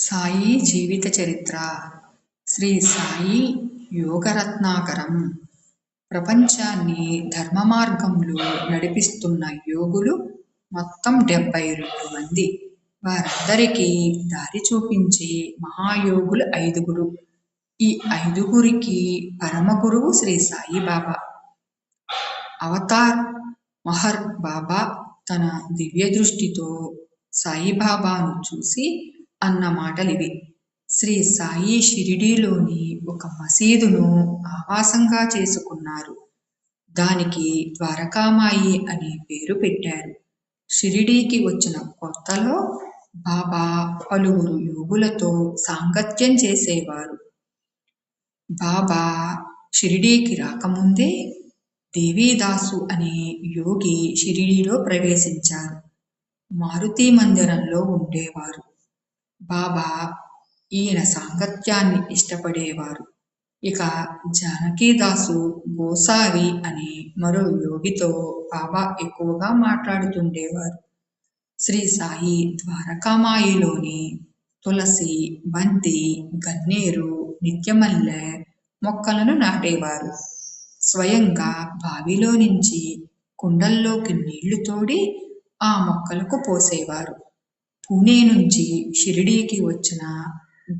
సాయి జీవిత చరిత్ర. శ్రీ సాయి యోగరత్నాకరం. ప్రపంచాన్ని ధర్మ మార్గంలో నడిపిస్తున్న యోగులు మొత్తం 72 మంది. వారందరికీ దారి చూపించే మహాయోగులు 5గురు. ఈ 5గురికి పరమ గురువు శ్రీ సాయిబాబా. అవతార్ మహర్ బాబా తన దివ్య దృష్టితో సాయిబాబాను చూసి అన్న మాటలివి. శ్రీ సాయి షిరిడీలోని ఒక మసీదును ఆవాసంగా చేసుకున్నారు. దానికి ద్వారకామాయి అనే పేరు పెట్టారు. షిరిడీకి వచ్చిన కొత్తలో బాబా పలువురు యోగులతో సాంగత్యం చేసేవారు. బాబా షిరిడీకి రాకముందే దేవీదాసు అనే యోగి షిరిడీలో ప్రవేశించారు. మారుతి మందిరంలో ఉండేవారు. బాబా ఈయన సాంగత్యాన్ని ఇష్టపడేవారు. ఇక జానకీదాసు గోసావి అనే మరో యోగితో బాబా ఎక్కువగా మాట్లాడుతుండేవారు. శ్రీ సాయి ద్వారకామాయిలోని తులసి, బంతి, గన్నేరు, నిత్యమల్లె మొక్కలను నాటేవారు. స్వయంగా బావిలో నుంచి కుండల్లోకి నీళ్లు తోడి ఆ మొక్కలకు పోసేవారు. పూణే నుంచి షిరిడీకి వచ్చిన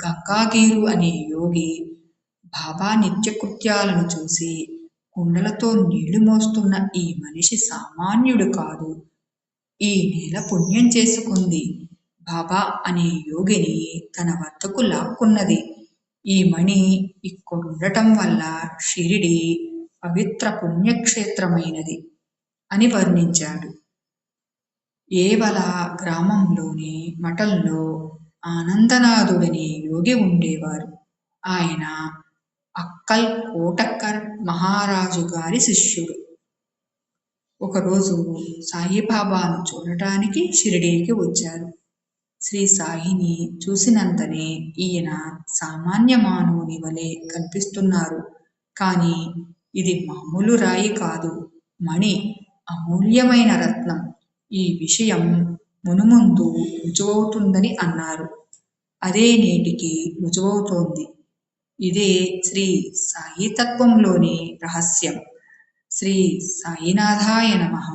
గంగాగీరు అనే యోగి బాబా నిత్యకృత్యాలను చూసి కుండలతో నీళ్లు మోస్తున్న ఈ మనిషి సామాన్యుడు కాదు, ఈ నేల పుణ్యం చేసుకుంది, బాబా అనే యోగిని తన వద్దకు లాక్కున్నది, ఈ మణి ఇక్కడుండటం వల్ల షిరిడి పవిత్ర పుణ్యక్షేత్రమైనది అని వర్ణించాడు. ఏవల గ్రామంలోని మఠంలో ఆనందనాథుడనే యోగి ఉండేవారు. ఆయన అక్కల్ కోటక్కర్ మహారాజు గారి శిష్యుడు. ఒకరోజు సాయిబాబాను చూడటానికి షిరిడీకి వచ్చారు. శ్రీ సాయిని చూసినంతనే ఈయన సామాన్య మానవుని వలె కనిపిస్తున్నారు, కానీ ఇది మామూలు రాయి కాదు, మణి, అమూల్యమైన రత్నం. ఈ విషయం మునుముందు రుజువవుతుందని అన్నారు. అదే నేటికి రుజువవుతోంది. ఇదే శ్రీ సాయి తత్వంలోని రహస్యం. శ్రీ సాయినాథాయ నమః.